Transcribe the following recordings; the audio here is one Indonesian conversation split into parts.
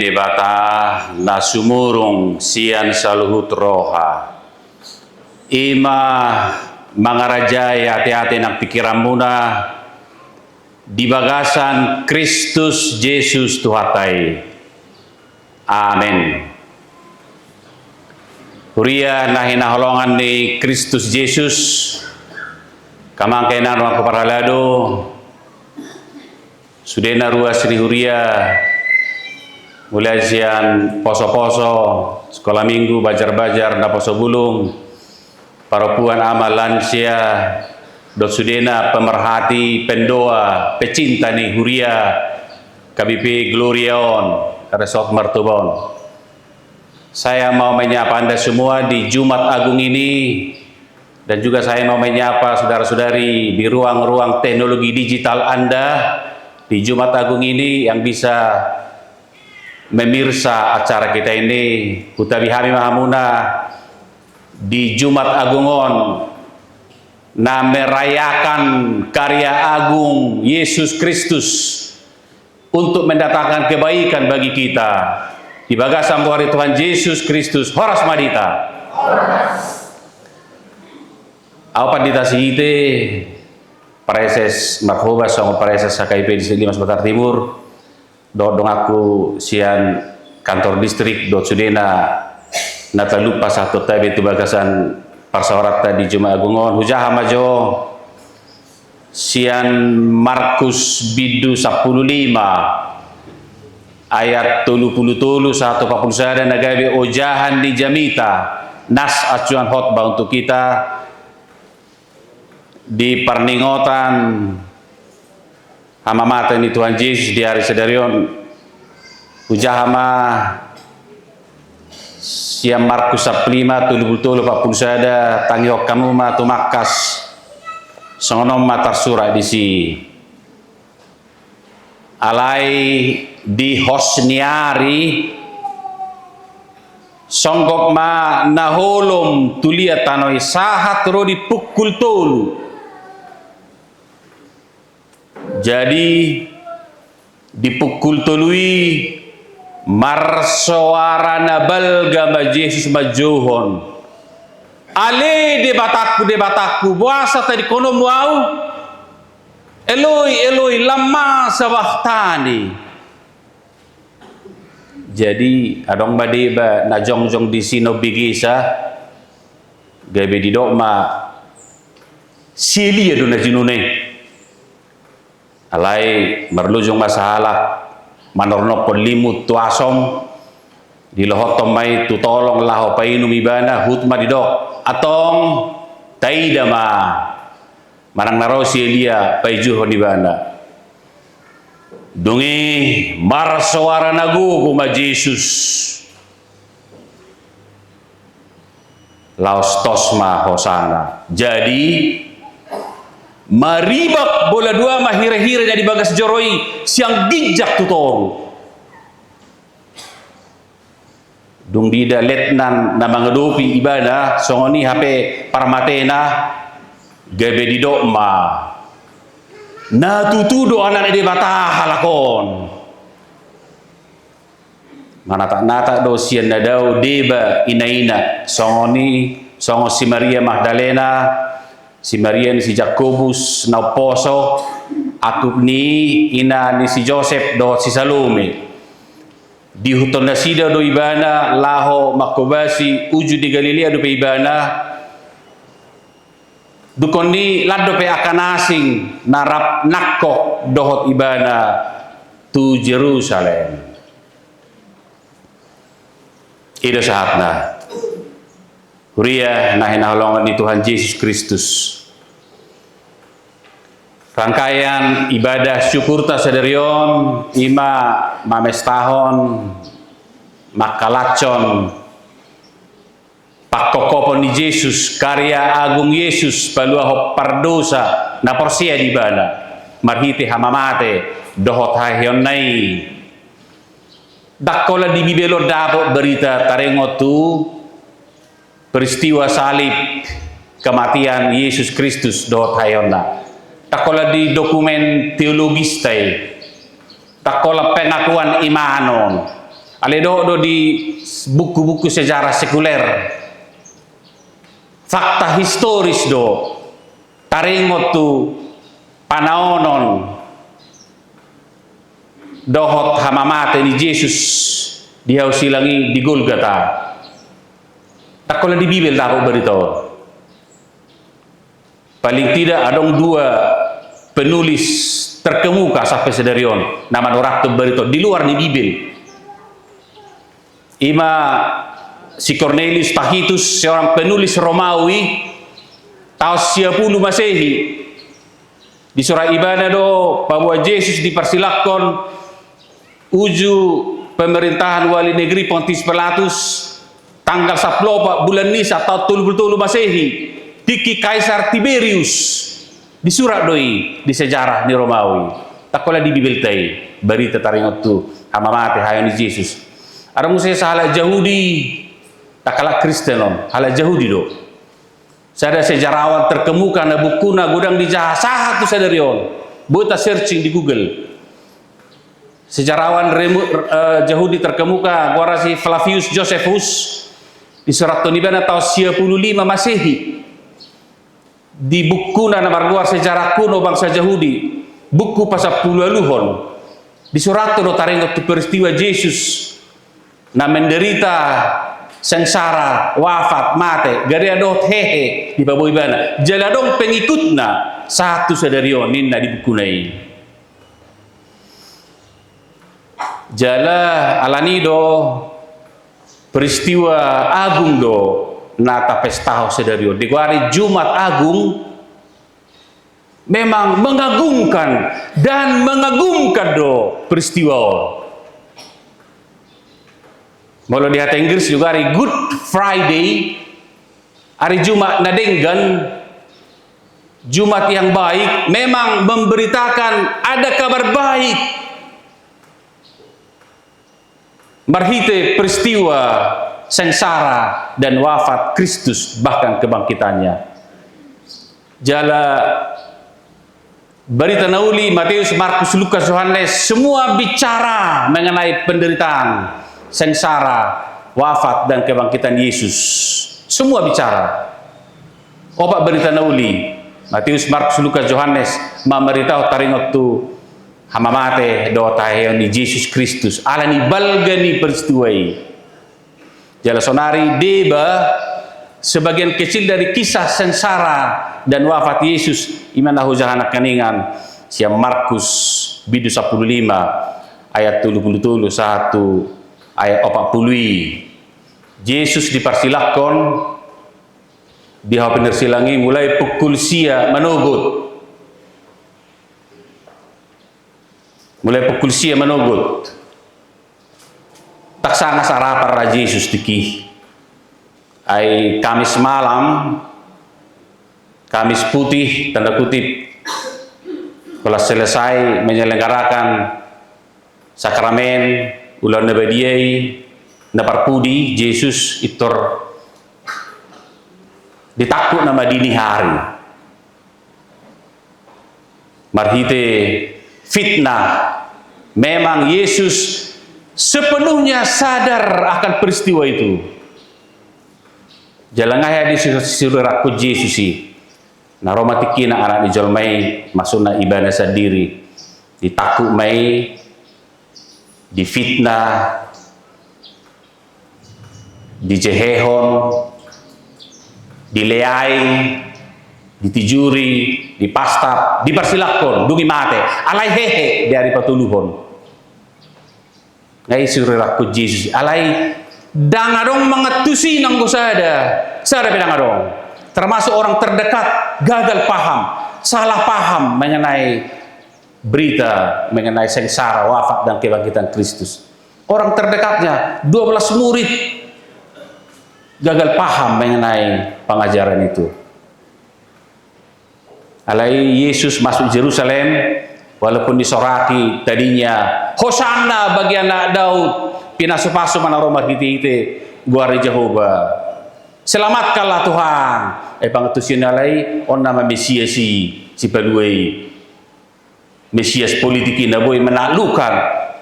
debata na sumurong siyan sa luhut roha. Ima mga rajay hati-hati ng pikiran muna di bagasan Kristus Jesus Tuhatay. Amen. Huria na hinaholongan ni Kristus Jesus kamangkainan ruang keparalado sudah na ruas Sri Huria mulai siang poso-poso sekolah minggu bajar-bajar na poso bulung parapuan amal lansia dot sudena pemerhati pendoa pecinta ni Huria KBP Gloriaon Resort Martubon. Saya mau menyapa Anda semua di Jumat Agung ini, dan juga saya mau menyapa saudara-saudari di ruang-ruang teknologi digital Anda di Jumat Agung ini yang bisa memirsa acara kita ini. Utawi Hami Mahamuna di Jumat Agungon na merayakan karya agung Yesus Kristus untuk mendatangkan kebaikan bagi kita. Di bagasan hari Tuhan Yesus Kristus, horas madita. Apa dita sihite, pareses marhoba sama pareses HKIP di Limas Batar Timur, dong aku sian kantor distrik dot sudena nata lupa satu tabi itu bagasan parsawarata di Jumat Agungon hujaha majo sian Markus bidu 15 ayat 33 140 nagawe ojahan di Jamita nas acuan khotbah untuk kita di perningotan hama mata ini Tuhan Yesus di hari sedarion ujahama siam Markus 5 70 40 tangiok kamu matu makas songonom matar surah di si alai di hosniari songgok ma naholom tulia tanoi sahat ro di pukul tolu. Jadi dipukul tului marsoarana balga ma Yesus majohon ale debatakku buasa tadi kono mau Eloi lama sabahtani. Jadi adong badeba na jongjong di sino bigisa gabe di dokma sili ado na jinune alai merlujung masalah manorno polimut tuasom di lohotom mai tutolong laho painu mibana hutma di dok atong taidama manang naro silia paijuh di bana dungi marsawara nagu kuma Yesus laos tosma hosana. Jadi maribak bola dua mahire-hire jadi bagas joroi siang bijak tutong dung dida letnan na mangadupi ibadah songoni HP parmatena gabe di dokma na tutudo anak ide batah halakon nata dosian nadau deba inaina songo si Maria Magdalena si Maria ni si Jakobus na poso atup ni ina ni si Joseph do si Salome di huton nasida do ibana laho makobasi uju di Galilea do pe ibana dukon ni lado pe akan asing narap nakko dohot ibana tu Jerusalem. Ida saatna Huria na hinaholongan ni Tuhan Yesus Kristus. Rangkaian ibadah syukur ta sederion ima mamestahon makalacon pakokopon ni Yesus karya agung Yesus palua pardosa na porsia di bana marhiti hamamate dohot hahion nai dakkola di bibelo dapo berita tarengotu peristiwa salib kematian Yesus Kristus dohot hahion na dakkola di dokumen teologis tai dakkola pengakuan imanon Aledo di buku-buku sejarah sekuler, fakta historis do, taringot tu panaonon dohot hamamate ni Yesus dihausilangi di Golgata. Tak kalau di Bibel tak beritahu. Paling tidak ada dua penulis terkemuka sampai sedarion nama orang tu beritahu di luar di Bibel. Ima si Cornelius Tacitus, seorang penulis Romawi tahun 10 Masehi, di surah Ibadah do bahwa Yesus dipersilakan uju pemerintahan wali negeri Pontius Pilatus tanggal 10 bulan Nisa tahun 30 Masehi tiki Kaisar Tiberius di surat doi di sejarah di Romawi. Tak kala di Bibel tai berita taringot tu amamate hayon Yesus. Ada musuh salah Yahudi, tak kalah Kristenon, halah Yahudi do. Saya ada sejarawan terkemuka na buku na gudang di Jaha tu sadarion. Buat searching di Google. Sejarawan Yahudi terkemuka gua si Flavius Josephus di surat Tonibana tahun 15 Masehi. Di buku na nomor luar sejarah kuno bangsa Yahudi, buku pasal puluhan. Di surat tu taringot tu peristiwa Yesus na menderita sengsara, wafat, mate, gari adot hehe di baboy bana. Jaladong pengikutna satu sadarion ninna di buku nai. Jala alanido peristiwa agung do nata pestaho sadarion. Di hari Jumat Agung memang mengagumkan dan mengagumkan do peristiwa. Kalau di bahasa Inggris juga hari Good Friday, hari Jumat nadenggan, Jumat yang baik, memang memberitakan ada kabar baik. Marhite peristiwa sengsara dan wafat Kristus bahkan kebangkitannya. Jala berita nauli Matius, Markus, Lukas, Yohanes semua bicara mengenai penderitaan, sengsara, wafat dan kebangkitan Yesus. Semua bicara. Obat berita nauli Matius, Markus, Lukas, Yohanes memberitahu taringot tu hamamate do taheon ni Yesus Kristus alani balgani peristiwai. Jala sonari deba sebagian kecil dari kisah sengsara dan wafat Yesus imanahu jahanak kaningan siam Markus bidu 15 ayat 31 ayat 40. Yesus dipersilahkan di hampir silangi mulai pukul sia menogot. Mulai pukul sia menogot. Tak sana sarapan Raja Yesus tiki. Ai Kamis malam, Kamis putih tanda kutip. Kalau selesai menyelenggarakan sakramen ulang nabadiai naparpudi Yesus itor ditakut nama dini hari marhite fitnah. Memang Yesus sepenuhnya sadar akan peristiwa itu. Jalan ayah di suruh rakut Yesus sih na romatikina anak di jolmai masukna ibadah sendiri ditakut mai difitnah, dijehehon, dileai, ditijuri, dipastap, dipersilahkan, dungi mate, alai hehe dari patuluhon. Ngai suruh rakut Yesus, alai dangadong mengetusi nanggo sada pedangadong. Termasuk orang terdekat gagal paham, salah paham mengenai berita mengenai sengsara, wafat dan kebangkitan Kristus. Orang terdekatnya 12 murid gagal paham mengenai pengajaran itu. Alai Yesus masuk Yerusalem walaupun disoraki tadinya Hosanna bagi anak Daud, pinasu-pasu mana Roma hiti-hiti guari Jehovah. Selamatkanlah Tuhan. Pangetusin alai on nama Mesias si peluai Mesias politik ini boleh menaklukkan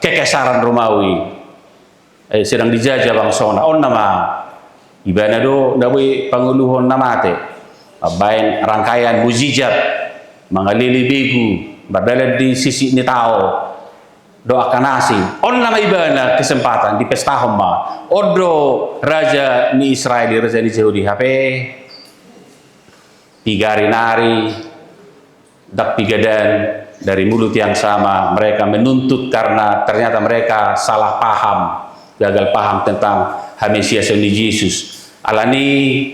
kekaisaran Romawi. sedang dijajah bangsona on nama ibana do dawe panguluhon namate bayan rangkaian mujizat mangalili begu berdalad di sisi ni tao doakan nasi on nama ibana kesempatan di pesta homba odo raja ni Israel raja ni Yahudi HP 3 hari nari dak pigadan dari mulut yang sama mereka menuntut karena ternyata mereka salah paham gagal paham tentang Mesias yang Yesus. Alani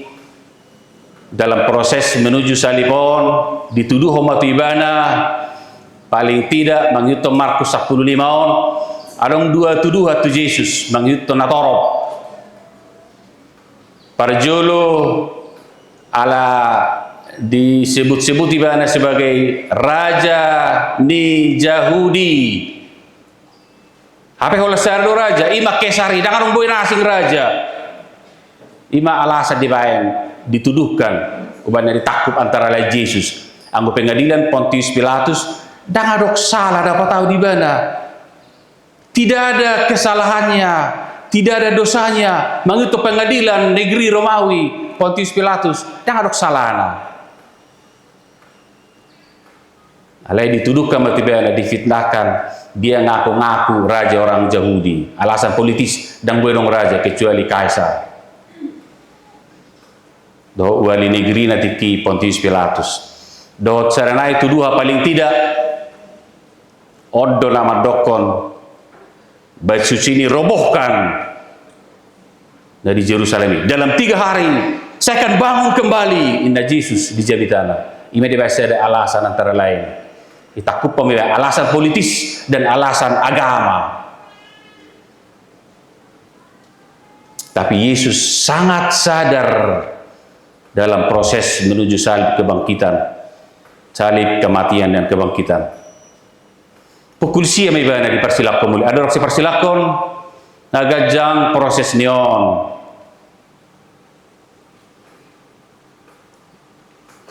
dalam proses menuju salibon dituduh homat ibana paling tidak menghitung Markus 15 on adong 2 tuduhan tu Yesus menghitung natorop parjolo ala disebut-sebut ibana sebagai raja ni Yahudi. Apa kalau sardo raja ima kesari dengan boy nasing raja ima alasan dibayang dituduhkan kubana ditakup antara lain Yesus anggo pengadilan Pontius Pilatus dan adok salah dapat tahu di mana tidak ada kesalahannya tidak ada dosanya mengitu pengadilan negeri Romawi Pontius Pilatus dan adok salahna alai dituduhkan matibana difitnahkan dia ngaku-ngaku raja orang Yahudi alasan politis dan buenong raja kecuali kaisar do wali negeri natiki Pontius Pilatus do saranai tuduha paling tidak odo nama dokon bait suci ini robohkan dari Yerusalem dalam 3 hari saya akan bangun kembali inna Yesus dijadi tanah ini dibaca ada alasan antara lain ditakut pemilihan alasan politis dan alasan agama. Tapi Yesus sangat sadar dalam proses menuju salib kebangkitan, salib kematian dan kebangkitan. Pukul siam ibana dipersilakon mulai. Ada orang persilakon nagajang proses neon.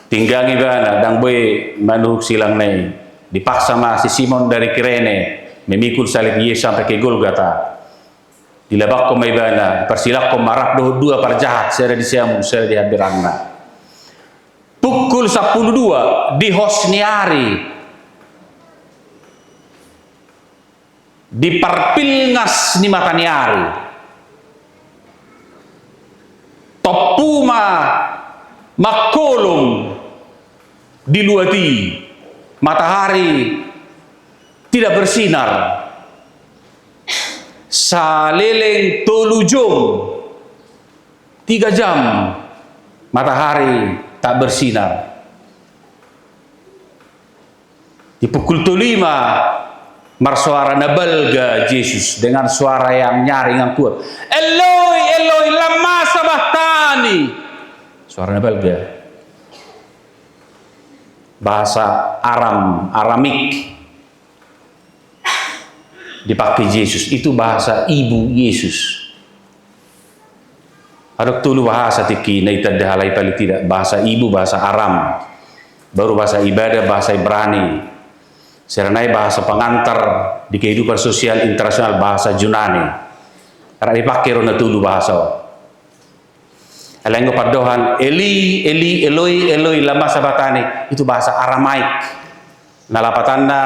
Tinggang ibana dang boy manuh silang nei. Dipaksa si Simon dari Kirene memikul salib Yesus sampai ke Golgota. Dilabak ko maibana, persilak ko marap dua parjahat, saya di siamu, saya di habirangna. Pukul 12 di Hosniari di Parpilngas ni Mataniari. Topuma Makolong di Luati. Matahari tidak bersinar. Saleleng tolujung 3 jam matahari tak bersinar. Di pukul 5 marsuara nabalga Yesus dengan suara yang nyaring yang kuat. Eloi, Eloi, lama sabachthani. Suara nabalga. Bahasa Aramik dipakai Yesus itu bahasa ibu Yesus. Ada tulu bahasa tiki naitadda halai paling tidak bahasa ibu bahasa Aram baru bahasa ibadah bahasa Ibrani serenai bahasa pengantar di kehidupan sosial internasional bahasa Yunani karena dipakai rona tulu bahasa. Alenggo padohan Eli Eli Eloi Eloi lama sabatani itu bahasa Aramaik. Nalapatanna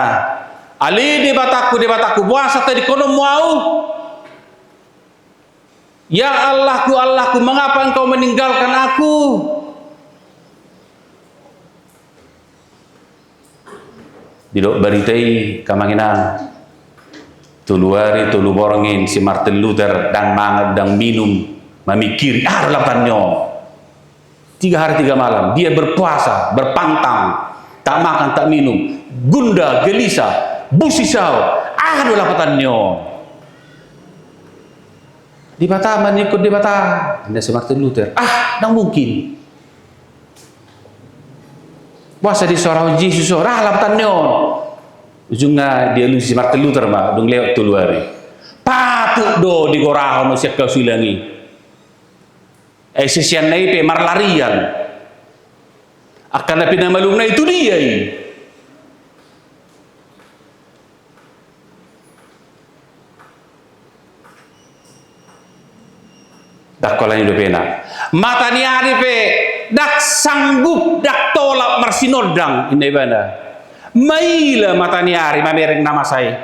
Ali di bataku puasa tadi kono mau. Ya Allahku Allahku mengapa engkau meninggalkan aku? Didok baritai kamanginang tuluari tulu borongin si Martin Luther dan mangat dan minum memikir lapannya 3 hari 3 malam dia berpuasa berpantang tak makan tak minum gunda gelisah busisau lapatannya di bata menikut di bata anda si Martin Luther nang mungkin puasa di seorang Yesus lapatannya ujungnya dia lu si Martin Luther mah dong lewat tuluari patut do di gorahon siap kau silangi sesian naipe marlarian akan tapi nama lumna itu dia sekolah ini pena. Mata ni hari pe dak sanggup dak tolak marsinodang ini bana. Maila mata ni hari mamereng nama saya.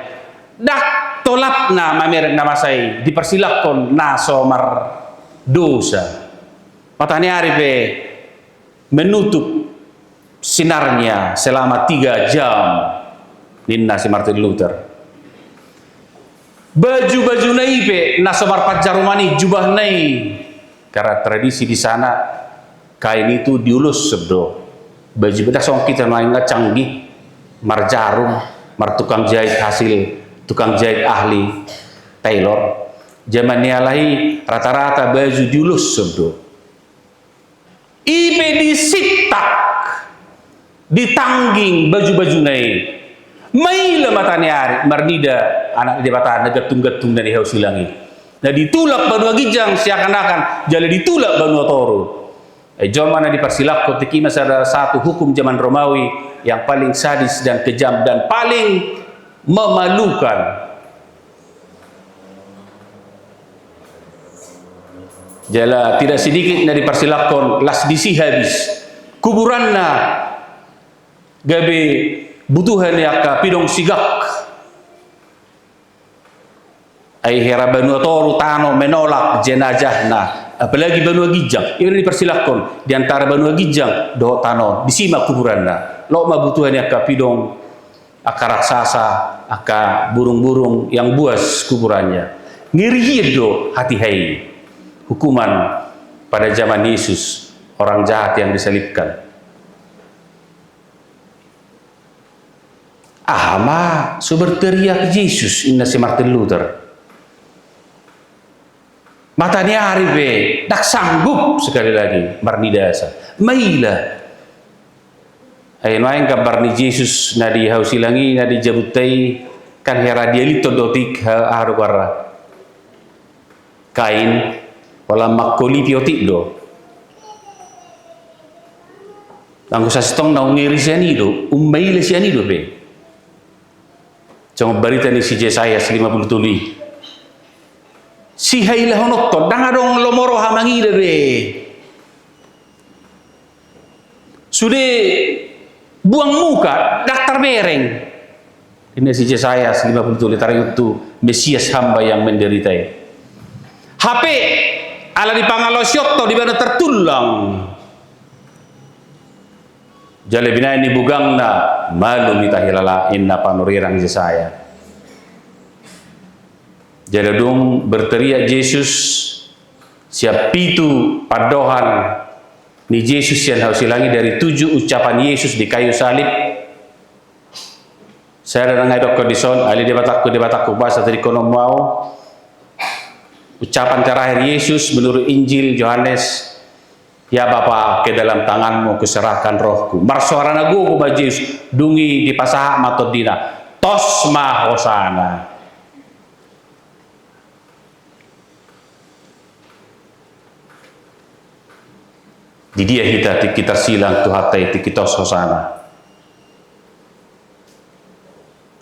Dak tolak na mamereng nama saya. Dipersilakan na somar dosa. Mata ni hari pe menutup sinarnya selama 3 jam. Ninna si Martin Luther. Baju-baju nai pe nasomar pajarumani jubah nai. Karena tradisi di sana kain itu diulus sebdo. Baju beda song kita main canggih, mar jarum, mar tukang jahit hasil, tukang jahit ahli, tailor. Zaman nialai rata-rata baju diulus sebdo. Ipe disitak, ditangging baju-baju nai. Maila matanya hari marnida anak di bata negetung-getung dari hausilangi. Nah ditulak Banua Gijang seakan-akan jadi ditulak Banua Toru. Jom mana dipersilap ketika masih ada satu hukum zaman Romawi yang paling sadis dan kejam dan paling memalukan. Jala tidak sedikit dari persilapkan las disi habis kuburanna gabe butuhan yaka pidong sigak ai hera Banua Toru tano menolak jenazahna apalagi Banua Gijang ini dipersilahkan di antara Banua Gijang do tano disimak kuburanna lo ma butuhan yaka pidong aka raksasa aka burung-burung yang buas kuburannya ngiri do hati hai hukuman pada zaman Yesus orang jahat yang disalibkan. Ama sumber teriak Yesus inna si Martin Luther. Matanya hari be dak sanggup sekali lagi marnidasa. Maila. Ayo main kabar ni Yesus nadi hausilangi nadi jabutai kan hera dia lito dotik haru warra. Kain wala makoli piotik do. Anggo sastong na ngiri siani do, ummaila siani do be. Cuma berita ni si Yesaya 50 tuli. Si hailah honotto dangadong lomoro hamangi be. Sudah buang muka daftar bereng. Ini si Yesaya 50 tuli tarik itu Mesias hamba yang menderita. HP ala di pangalosiok to di mana tertulang. Jale bina ini bugang na malu mitahilala inna panurirang Yesaya. Jale dong berteriak Yesus siap pitu padohan ni Yesus yang hausilangi dari 7 ucapan Yesus di kayu salib. Saya datang ngadok kondison ali debatakku bahasa dari kono mau ucapan terakhir Yesus menurut Injil Yohanes. Ya Bapa, ke dalam tanganmu kuserahkan rohku. Marsuara nagu ku bajis dungi di pasaha matodina. Tosma hosana. Di dia kita silang tuhatai tikitos hosana.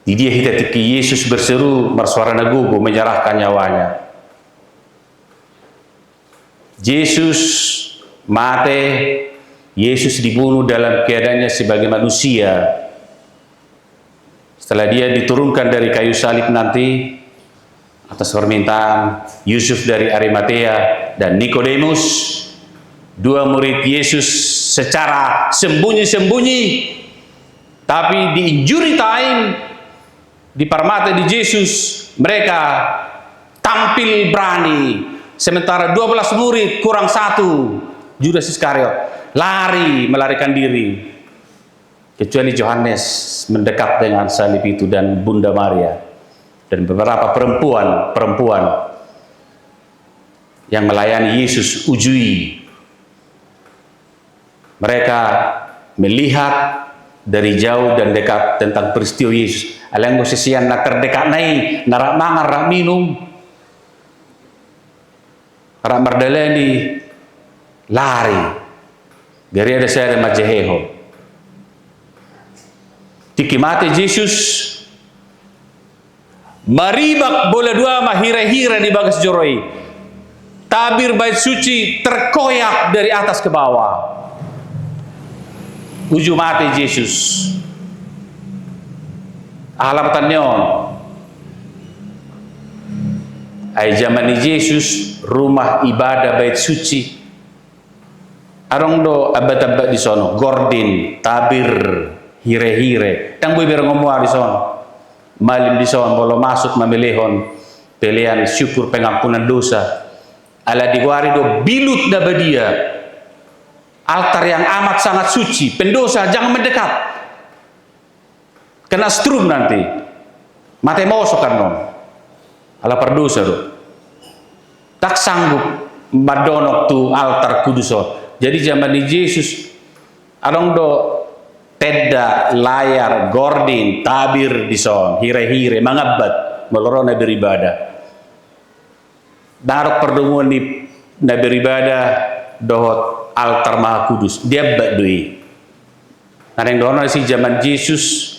Di dia tiki Yesus berseru marsuara nagu menyerahkan nyawanya. Yesus mati, Yesus dibunuh dalam keadaannya sebagai manusia. Setelah dia diturunkan dari kayu salib nanti atas permintaan Yusuf dari Arimatea dan Nikodemus, 2 murid Yesus secara sembunyi-sembunyi, tapi di injury time, di permata di Yesus, mereka tampil berani. Sementara 12 murid kurang 1. Judas Iskariot lari melarikan diri, kecuali Yohanes mendekat dengan salib itu dan Bunda Maria dan beberapa perempuan yang melayani Yesus ujui. Mereka melihat dari jauh dan dekat tentang peristiwa Yesus. Alanggo sesian na terdekat nai narak mangar rak minum rak mardaleni lari dari ada saya majeheho tiki mati Yesus maribak bola dua mahira-hira di bagas joroi tabir bait suci terkoyak dari atas ke bawah. Uju mati Yesus. Alam nyon. Ay zaman ni Yesus rumah ibadah bait suci. Arong do abad-abad di sono, gordin, tabir, hire-hire. Tang boy berang ngomong di sono. Malim di sono bolo masuk memilihon pilihan syukur pengampunan dosa. Ala diwari do bilut da badia. Altar yang amat sangat suci, pendosa jangan mendekat. Kena strum nanti. Mate moso kan non. Ala perdosa do. Tak sanggup madonok tu altar kuduso. Jadi zaman di Yesus adong do tenda, layar, gordin, tabir di son, hire-hire, mangabat melorona beribadah. Darok pertemuan di beribadah dohot altar maha kudus. Dia badui. Nah yang dono si zaman Yesus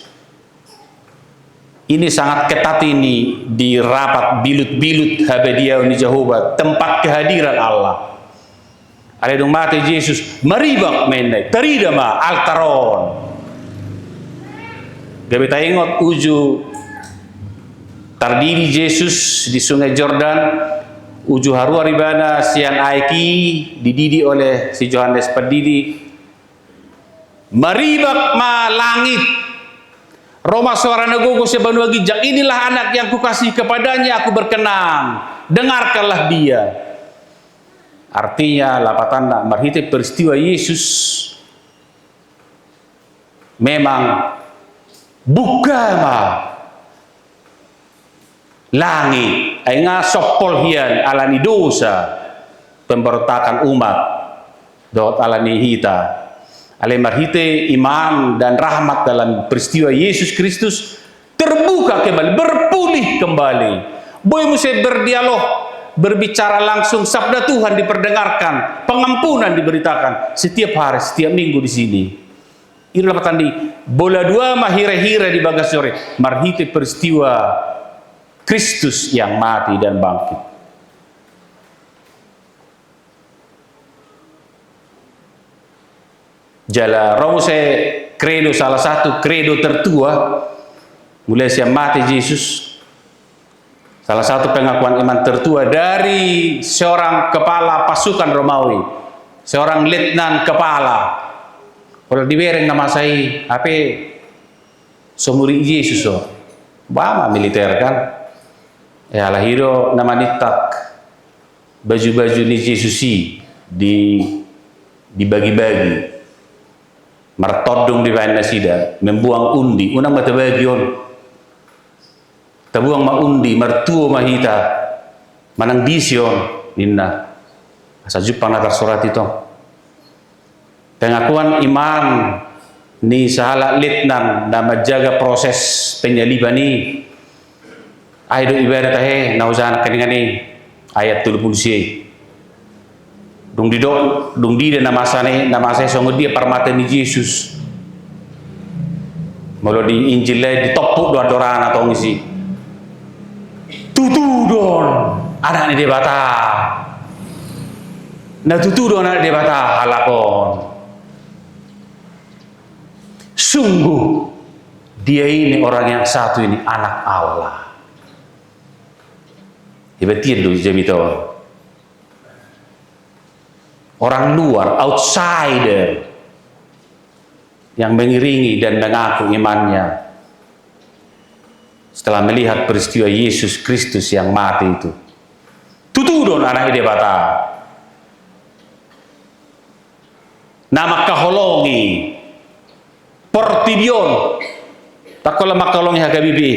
ini sangat ketat ini di rapat bilut-bilut habediah ni Jehovah, tempat kehadiran Allah. Ada dong mati Yesus meribak mendek teridama altaron. Gabe ingot uju tardiri Yesus di sungai Jordan, uju harua ribana sian aiki dididi oleh si Yohanes Pendidi. Meribak ma langit. Roma suara negogo sebanu lagi jak, inilah anak yang kukasih kepadanya aku berkenan, dengarkanlah dia. Artinya lapatan nak marhite peristiwa Yesus memang buka ma langit ainga sopol hian alani dosa pemberontakan umat dot alani hita. Ale marhite iman dan rahmat dalam peristiwa Yesus Kristus terbuka kembali, berpulih kembali. Boy mesti berdialog, berbicara langsung, sabda Tuhan diperdengarkan, pengampunan diberitakan setiap hari, setiap minggu di sini. Inilah petandi bola dua mahire-hire di Bagasore, marhite peristiwa Kristus yang mati dan bangkit. Jala romose credo, salah satu credo tertua mulai siang mati Yesus, salah satu pengakuan iman tertua dari seorang kepala pasukan Romawi, seorang letnan kepala. Kalau dibereng nama saya apa somuri Yesus so bama militer kan ya lahiro nama ditak baju-baju ni Yesusi dibagi-bagi. Martodong di bawah nasida, membuang undi, unang matabagion, tabuang maundi, martuo mahita, manang dision, inna, asa Jepang natar surat itu. Pengakuan iman ni sahala litnan na menjaga proses penyaliban ni, ayat ibadah tahe, nauzahan kaningani ayat 30. Dung di dan nama saya songod dia permata ni Yesus. Malu di Injilnya ditopuk dua doran atau ngisi. Tutu don anak ni debata. Nah tutu don anak debata halakon. Sungguh dia ini orang yang satu ini anak Allah. Ibatin dulu jemito. Orang luar, outsider yang mengiringi dan mengaku imannya setelah melihat peristiwa Yesus Kristus yang mati itu. Tutudon anak ide bata. Nama kaholongi Portibion. Takola makolongi hagabibi.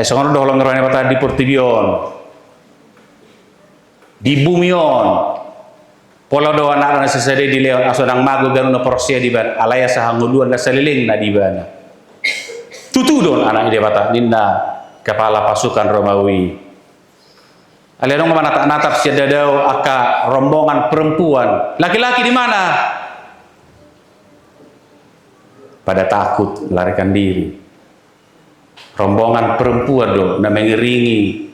Songono doholong ngerane bata di Portibion. Di Bumion. Pola doa anak sesade di leon asodang mago ganu na porsia di ban alaya sa hanguluan na saliling na di bana. Tutudon anak ide bata ninna kepala pasukan Romawi. Alianong manatap siya dadaw aka rombongan perempuan. Laki-laki di mana? Pada takut larikan diri. Rombongan perempuan dong na mengiringi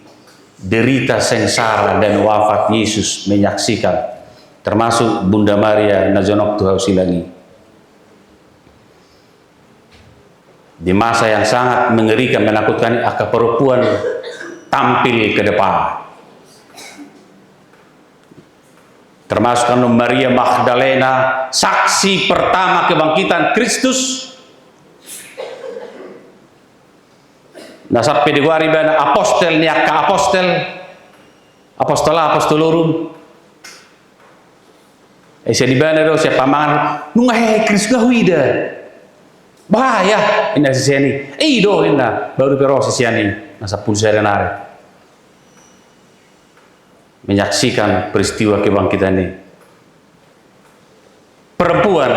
derita, sengsara, dan wafat Yesus menyaksikan, termasuk Bunda Maria Najonok Tuhau Silangi. Di masa yang sangat mengerikan, menakutkan, akak perempuan tampil ke depan. Termasuk Maria Magdalena, saksi pertama kebangkitan Kristus. Nah, sampai di gua ribana apostel ni akka apostolorum. Saya di bana do siapa mangan nunga Kristus gahwida. Bahaya indah sisiani. Do indah baru pero sisiani nasa pulsa denare. Menyaksikan peristiwa kebangkitan ini. Perempuan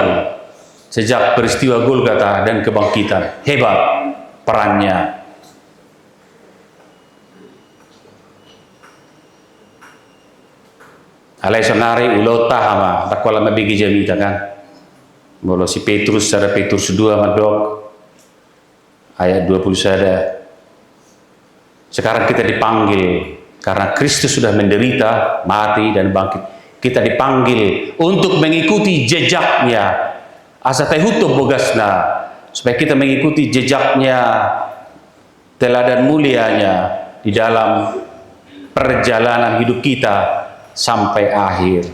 sejak peristiwa Golgota dan kebangkitan, hebat perannya. Alai sonari ulo tahama takwala mabigi jamita kan. Molo si Petrus ada Petrus 2 madok ayat 20 sada. Sekarang kita dipanggil karena Kristus sudah menderita, mati, dan bangkit. Kita dipanggil untuk mengikuti jejaknya. Asa tehuto bogasna, supaya kita mengikuti jejaknya, teladan mulianya di dalam perjalanan hidup kita sampai akhir.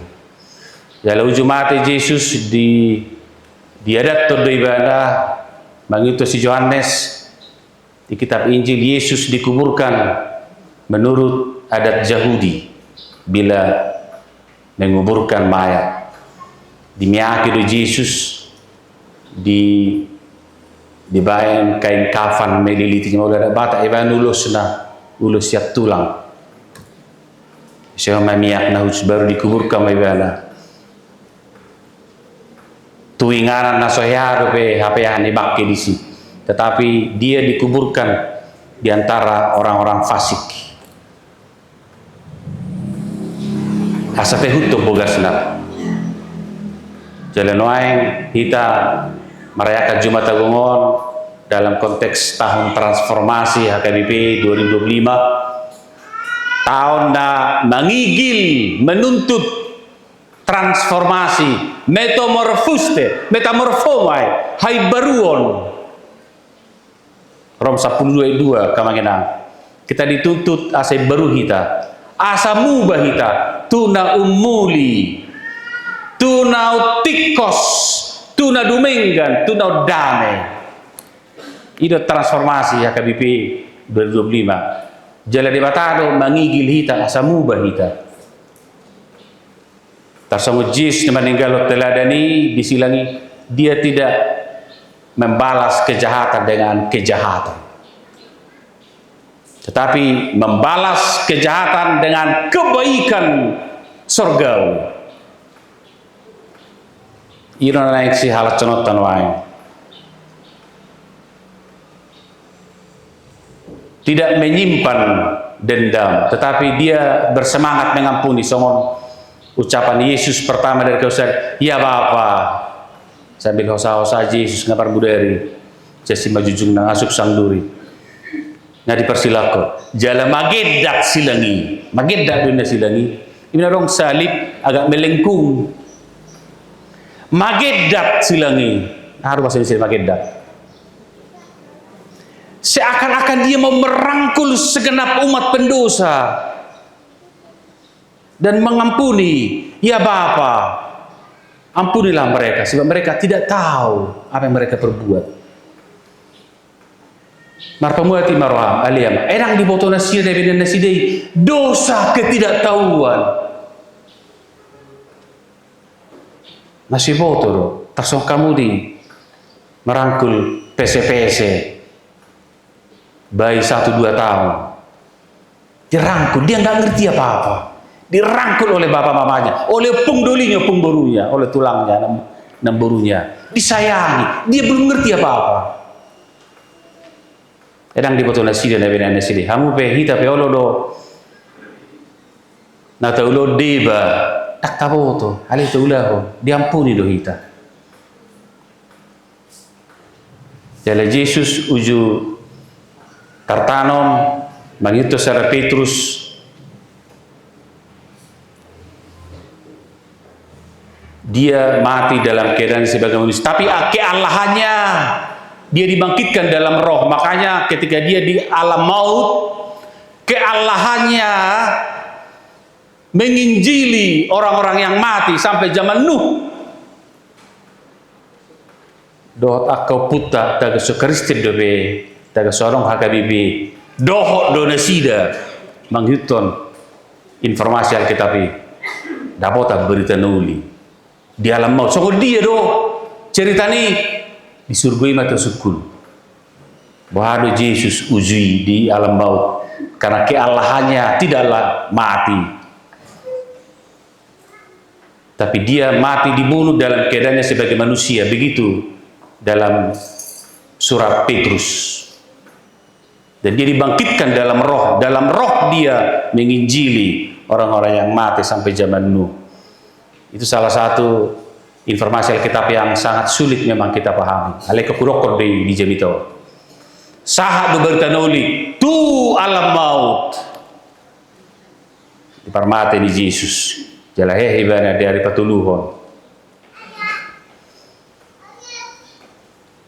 Dalam ujung mati Yesus diadat todo ibadah, mengitu si Yohanes di kitab Injil, Yesus dikuburkan menurut adat Yahudi. Bila menguburkan mayat, dimiaki do Yesus dibayang kain kafan melilitinya oleh bata iban ulus siap tulang. Saya memiak nahus baru dikuburkan maibana. Tuinganan nasohyado pe hapean ibaki di sini. Tetapi dia dikuburkan di antara orang-orang fasik. Asa tehuto bogasna. Jalan waeng kita merayakan Jumat Agungon dalam konteks tahun transformasi HKBP 2025. Tahun na mangigil menuntut transformasi, metamorfomai, hai baruon. Rom 10:22 kamangena. Kita dituntut asa baru kita, asa mubah kita, tuna umuli, tuna tikos, tuna dumengan, tuna dame. Itu transformasi HKBP 2025. Jala di batado mangigil hita asa mubah hita. Tarsanggup jis meninggal teladani disilangi, dia tidak membalas kejahatan dengan kejahatan, tetapi membalas kejahatan dengan kebaikan surgawi. Iro naik si halat conotan wae. Tidak menyimpan dendam, tetapi dia bersemangat mengampuni. Songon ucapan Yesus pertama dari kausan, ya Bapa, sambil hosa-hosa Yesus ngapar budari, jasi majujung nang asup sangduri. Nah dipersilako, jala magedak silangi, magedak dunia silangi. Ini dong salib agak melengkung. Magedak silangi, harus bahasa Indonesia magedak. Seakan-akan dia mau merangkul segenap umat pendosa dan mengampuni. Ya Bapa, ampunilah mereka, sebab mereka tidak tahu apa yang mereka perbuat. Marpamuati maroham aliyam erang di botol nasi dari nasi dei dosa ketidaktahuan. Nasi botol tersong kamu di merangkul PC bayi 1-2 tahun, dirangkul, dia nggak ngerti apa-apa, dirangkul oleh bapak mamanya, oleh pungdolinya, pungborunya, oleh tulangnya, namborunya, disayangi, dia belum ngerti apa-apa. Edang dibotol nasi dan nasi, kamu pehita peolo do, nata ulo deba, tak tahu to, alih tu ulah, diampuni do hita. Jadi Yesus uju Kartanom mengitu Sara Petrus dia mati dalam keadaan sebagai manusia, tapi keallahannya dia dibangkitkan dalam roh. Makanya ketika dia di alam maut, keallahannya menginjili orang-orang yang mati sampai zaman Nuh. Dohot akau puta taga sokristin dobe taga sorong hakabibi dohot donasida menghitung informasi Alkitabi dapat berita nuli di alam maut. So dia do cerita ni di surga mata sukul bahwa Yesus uji di alam maut karena keallahannya tidaklah mati, tapi dia mati dibunuh dalam keadaannya sebagai manusia. Begitu dalam surat Petrus. Dan dia dibangkitkan dalam roh dia menginjili orang-orang yang mati sampai zaman Nuh. Itu salah satu informasi Alkitab yang sangat sulit memang kita pahami. Aleka kurokor di Jemito. Sahat do bertanoli tu alam maut. Di parmate di Yesus. Jalahe ibana dari patuluhon.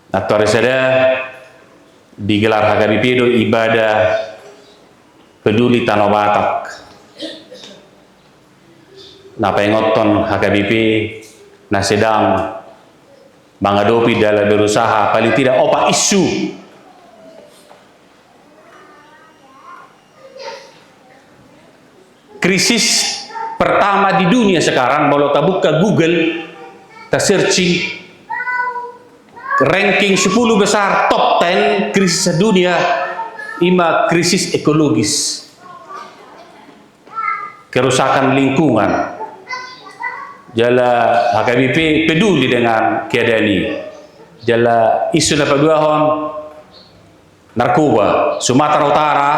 Atau ada digelar hagabipido ibadah peduli Tanah Batak. Na pengoton HKBP na sedang menghadapi dalam berusaha paling tidak opa isu krisis pertama di dunia sekarang. Kalau tak buka Google, tak searching ranking 10 besar top 10 krisis dunia, ima krisis ekologis, kerusakan lingkungan. Jala HKBP peduli dengan keadaan ini. Jala isu dapat dua hon narkoba Sumatera Utara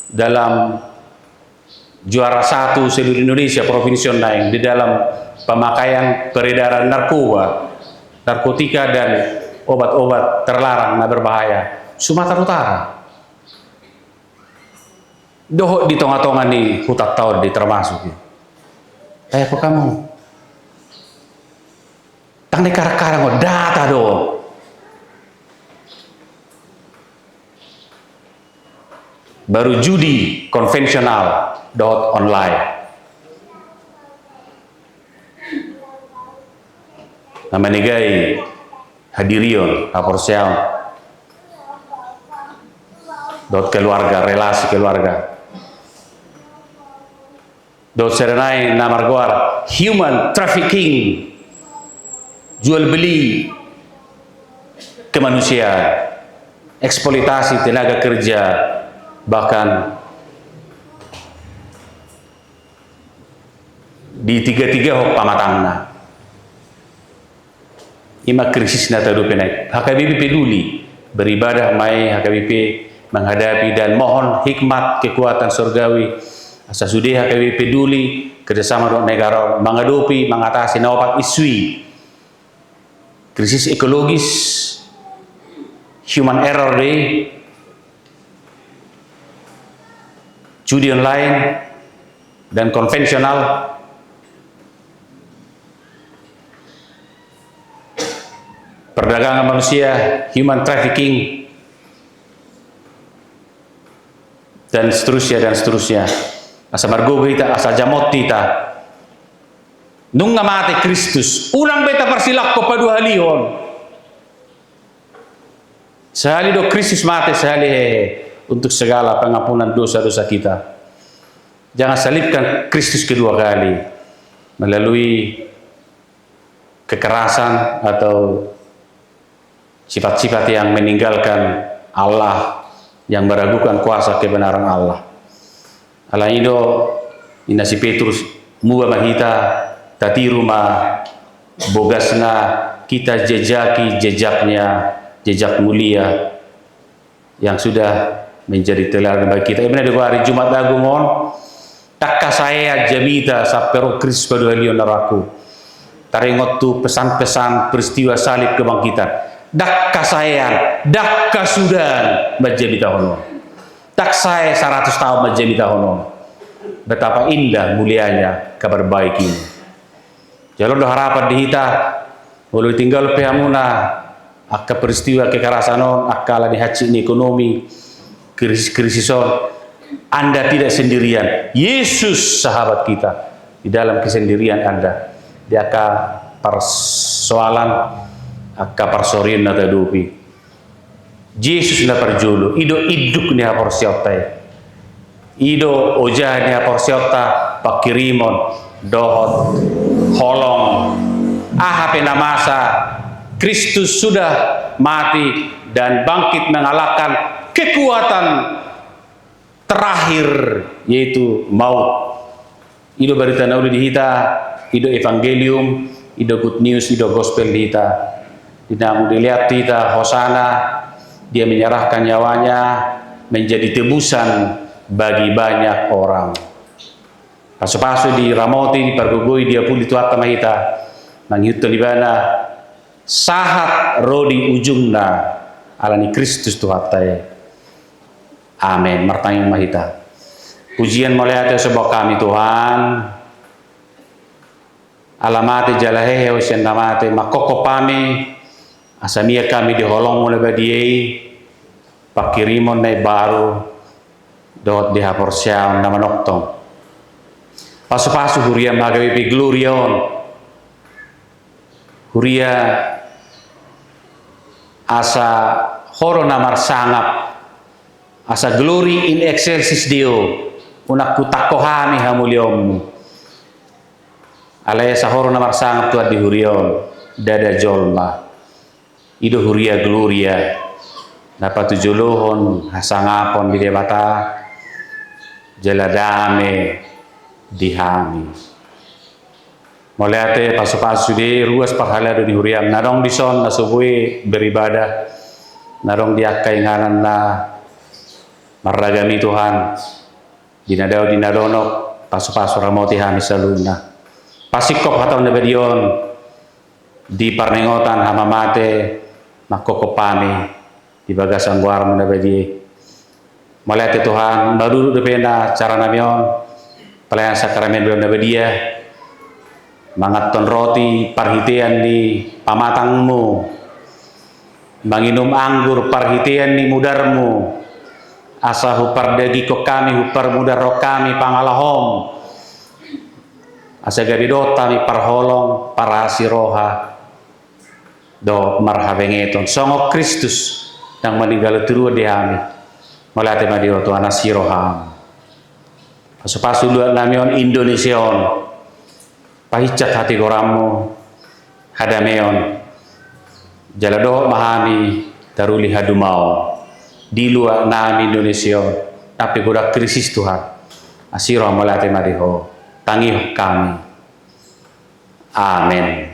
dalam juara 1 seluruh Indonesia provinsi lain di dalam pemakaian peredaran narkotika dan obat-obat terlarang dan berbahaya. Sumatera Utara. Doh di tengah-tengah nih hutat tahun di termasuk. Kayak apa kamu? Tang nekar-karang data do. Baru judi konvensional online. Nama negai hadirion aporsial keluarga, relasi keluarga. Serenai nama guar human trafficking, jual beli kemanusiaan, eksploitasi tenaga kerja, bahkan di tiga-tiga hok pamatangna. Ima krisis nata dupenak. HKBP peduli beribadah mai HKBP menghadapi dan mohon hikmat kekuatan surgawi. Asa sudah HKBP peduli kerjasama dengan negara menghadapi mengatasi nawapak isui krisis ekologis, human error day, judi online dan konvensional, perdagangan manusia, human trafficking, dan seterusnya. Asa margo kita, asa jamot kita. Nung ngamate Kristus, ulang beta persilak ko padu halion. Sehali do Kristus mate sehali untuk segala pengampunan dosa-dosa kita. Jangan salibkan Kristus kedua kali melalui kekerasan atau sifat-sifat yang meninggalkan Allah, yang meragukan kuasa kebenaran Allah. Ala indo inasi Petrus muga mahita tatiru ma bogasna kita jejaki jejak mulia yang sudah menjadi teladan bagi kita. Ibn hari Jumat Agung mon takka saya jamita sapero Kristus pada halion naraku taringot tu pesan-pesan peristiwa salib kebangkitan. Dakka sayang, dakka sudan majemita hono. Tak saya 100 tahun majemita hono. Betapa indah mulianya kabar baik ini. Jalur do harapan di hita, walau tinggal pehamuna, akka peristiwa kekerasan on, akka ala dihaci ni ekonomi, krisis on. Anda tidak sendirian. Yesus sahabat kita di dalam kesendirian Anda. Dia akan persoalan, akan persorian nata dupi. Yesus na perjulu. Ido iduk ni haporsiota. Ido ojah ni haporsiota pakirimon dohot holong. Ahape namasa Kristus sudah mati dan bangkit mengalahkan kekuatan terakhir, yaitu maut. Ido berita naudi di hita, ido evangelium, ido good news, ido gospel di hita. Tidak dilihat kita hosana, dia menyerahkan nyawanya menjadi tebusan bagi banyak orang. Pasu-pasu di ramoti, di pergugui, dia pulih tuat sama hita. Nanghitu di bana sahat rodi ujungna alani Kristus Tuhatai. Amin. Martangin mahita. Pujian mulai atas sebab kami Tuhan. Alamati jalahehe usian namate makoko pami. Asamia kami diholong mulai badiei. Pakirimon na baru. Dot dihaporsiaon nama noktong. Pasu-pasu huria magawi glorion. Huria asa horo namar sangap. Asa glory in excelsis Dio, unak kutakohami hamuliom. Alaya sahoro na marsangap tuat di hurion, dada jolma. Ido huria gloria, dapat tujulohon hasangapon di debata, jeladame dihami. Moleate pasu-pasu di ruas pahala di huriam, narong dison nasubui beribadah, narong diakai ngaran na maragami Tuhan dinadaw dinadonok pasu-pasu ramoti hami saluna pasikop hatau nabadion di parnengotan hamamate makokopami di bagas angguar nabadi malate Tuhan nadulu depena cara namion pelayan sakramen belum nabadia mangaton roti parhitean di pamatangmu manginum anggur parhitean di mudarmu asa hupar dagi ko kami hupar mudar ro kami pangalahom asa garidota mi parholong parasi roha do marhabengeton songo Kristus yang meninggal turun di kami malate madio Tuhan asiroham pasu-pasu luar namion Indonesiaon pahicat hati goramu hadameon jalado mahami taruli hadumau di luar nami Indonesia tapi goda krisis Tuhan asiro malate mariho tangi kami amin.